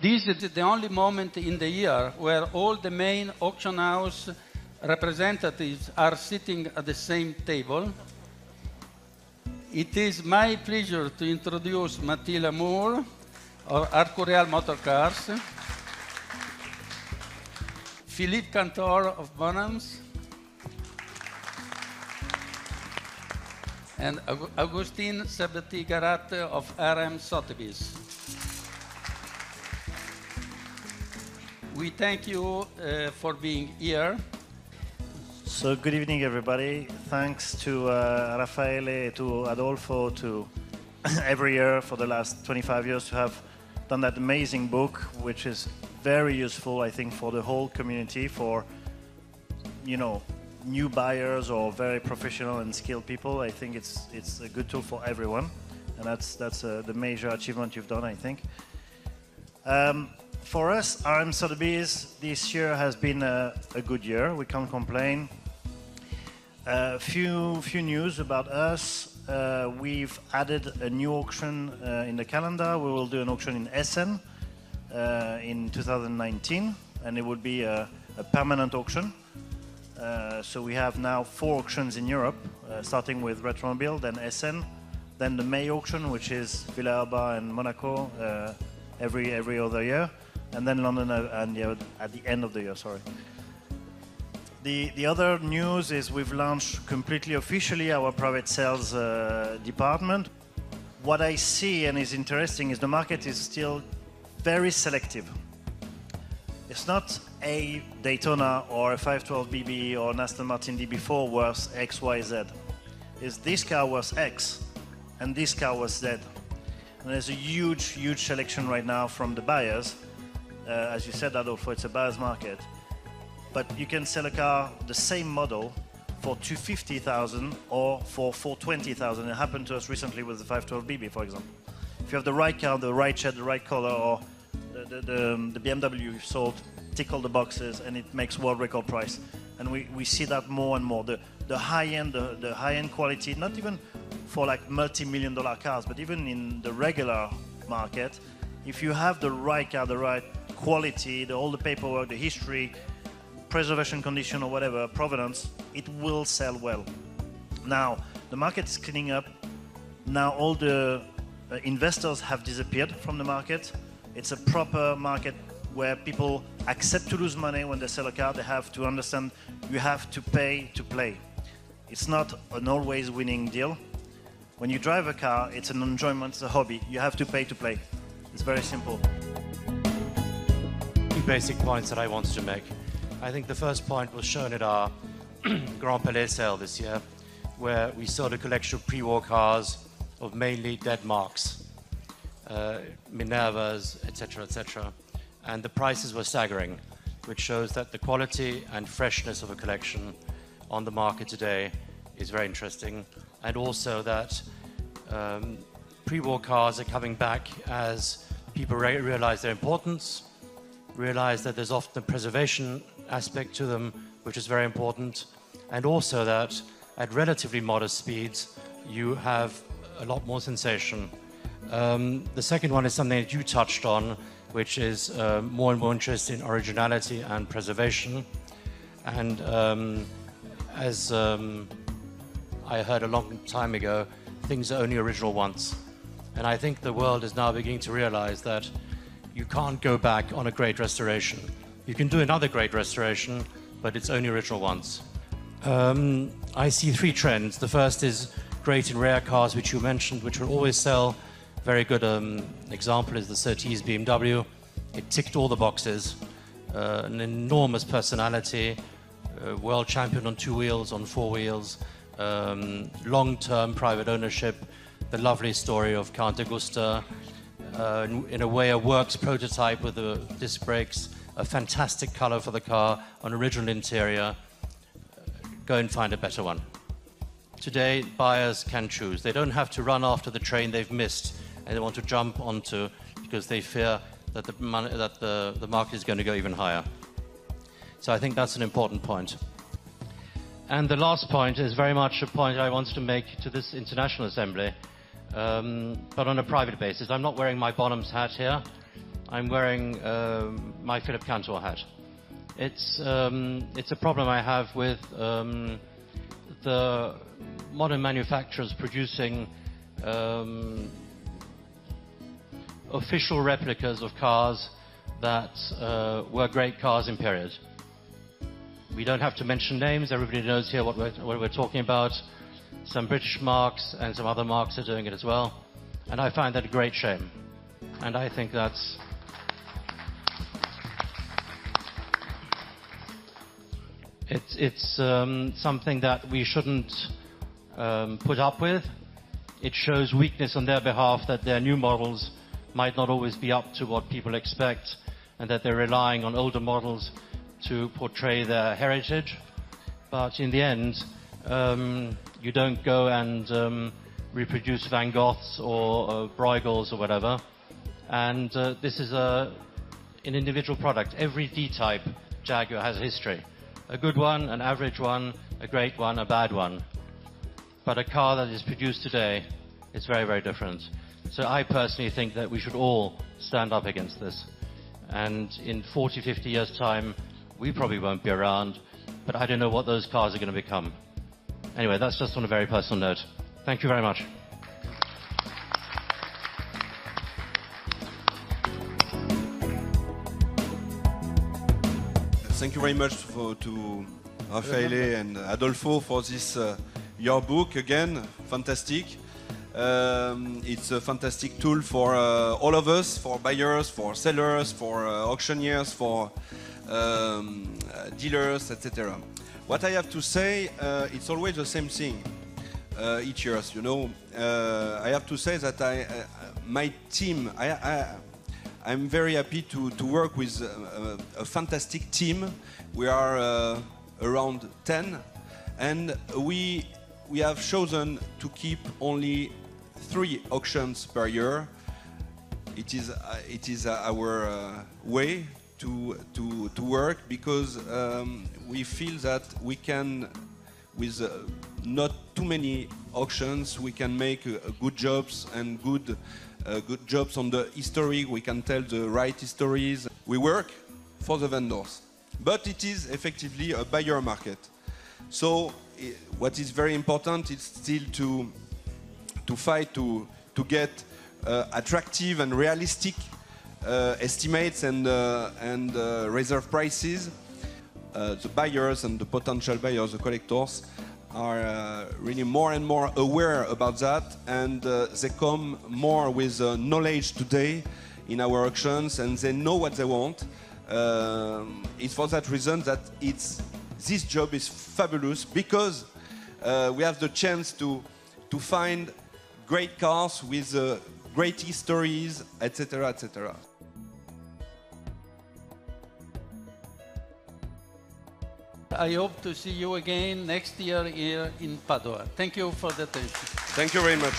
This is the only moment in the year where all the main auction house representatives are sitting at the same table. It is my pleasure to introduce Matthias Moore of Arcurial Motor Cars, Philippe Cantor of Bonhams, and Augustin Sebeti-Garat of RM-Sotheby. We thank you for being here. So good evening, everybody. Thanks to Raffaele, to Adolfo, to every year for the last 25 years to have done that amazing book, which is very useful, I think, for the whole community, for, you know, new buyers or very professional and skilled people. I think it's a good tool for everyone, and that's the major achievement you've done, I think. For us, RM-Sotheby's, this year has been a good year. We can't complain. Few news about us. We've added a new auction in the calendar. We will do an auction in Essen in 2019, and it will be a permanent auction. So we have now 4 auctions in Europe, starting with Retromobile, then Essen, then the May auction, which is Villalba and Monaco every other year, and then London at the end of the year, sorry. The other news is we've launched completely officially our private sales department. What I see and is interesting is the market is still very selective. It's not a Daytona or a 512 BB or an Aston Martin DB4 worth X, Y, Z. It's this car worth X and this car worth Z. And there's a huge selection right now from the buyers. As you said, Adolfo, it's a buyer's market. But you can sell a car, the same model, for $250,000 or for $420,000. It happened to us recently with the 512 BB, for example. If you have the right car, the right shed, the right color, or the BMW you've sold, tick all the boxes, and it makes world record price. And we see that more and more. The high-end quality, not even for like multi-million-dollar cars, but even in the regular market, if you have the right car, the right quality, all the paperwork, the history, preservation condition or whatever, provenance, it will sell well. Now, the market is cleaning up. Now all the investors have disappeared from the market. It's a proper market where people accept to lose money when they sell a car. They have to understand you have to pay to play. It's not an always winning deal. When you drive a car, it's an enjoyment, it's a hobby. You have to pay to play. It's very simple. 2 basic points that I wanted to make. I think the first point was shown at our Grand Palais sale this year, where we sold a collection of pre-war cars of mainly dead marks, Minervas, etc., etc. And the prices were staggering, which shows that the quality and freshness of a collection on the market today is very interesting, and also that pre-war cars are coming back as people realize their importance, realize that there's often a preservation aspect to them, which is very important, and also that at relatively modest speeds you have a lot more sensation. The second one is something that you touched on, which is more and more interest in originality and preservation. And as I heard a long time ago, things are only original once. And I think the world is now beginning to realize that you can't go back on a great restoration. You can do another great restoration, but it's only original once. I see 3 trends. The first is great and rare cars, which you mentioned, which will always sell. Very good example is the Surtees BMW. It ticked all the boxes. An enormous personality, world champion on 2 wheels, on 4 wheels, long-term private ownership, the lovely story of Count Augusta, in a way a works prototype with the disc brakes, a fantastic color for the car, an original interior. Go and find a better one. Today, buyers can choose. They don't have to run after the train they've missed and they want to jump onto because they fear that the market is going to go even higher. So I think that's an important point. And the last point is very much a point I wanted to make to this International Assembly, but on a private basis. I'm not wearing my Bonhams hat here. I'm wearing my Philip Cantor hat. It's a problem I have with the modern manufacturers producing official replicas of cars that were great cars in period. We don't have to mention names, everybody knows here what we're talking about. Some British marques and some other marques are doing it as well, and I find that a great shame. And I think that's it's something that we shouldn't put up with. It shows weakness on their behalf that their new models might not always be up to what people expect, and that they're relying on older models to portray their heritage. But in the end, you don't go and reproduce Van Goghs or Bruegels or whatever. And this is an individual product. Every D-type Jaguar has a history. A good one, an average one, a great one, a bad one. But a car that is produced today is very, very different. So I personally think that we should all stand up against this. And in 40, 50 years' time, we probably won't be around, but I don't know what those cars are going to become. Anyway, that's just on a very personal note. Thank you very much. Thank you very much to Raffaele and Adolfo for this yearbook. Again, fantastic. It's a fantastic tool for all of us, for buyers, for sellers, for auctioneers, for dealers, etc. What I have to say, it's always the same thing each year. You know, I have to say that my team, I'm very happy to work with a fantastic team. We are around 10, and we have chosen to keep only 3 auctions per year. It is our way to work, because we feel that we can, with not too many auctions, we can make good jobs and good jobs on the history. We can tell the right histories. We work for the vendors, but it is effectively a buyer market. So what is very important is still to fight to get attractive and realistic estimates and reserve prices. The buyers and the potential buyers, the collectors, are really more and more aware about that, and they come more with knowledge today in our auctions, and they know what they want. It's for that reason that this job is fabulous, because we have the chance to find great cars with great histories, etc., etc. I hope to see you again next year here in Padua. Thank you for the attention. Thank you very much.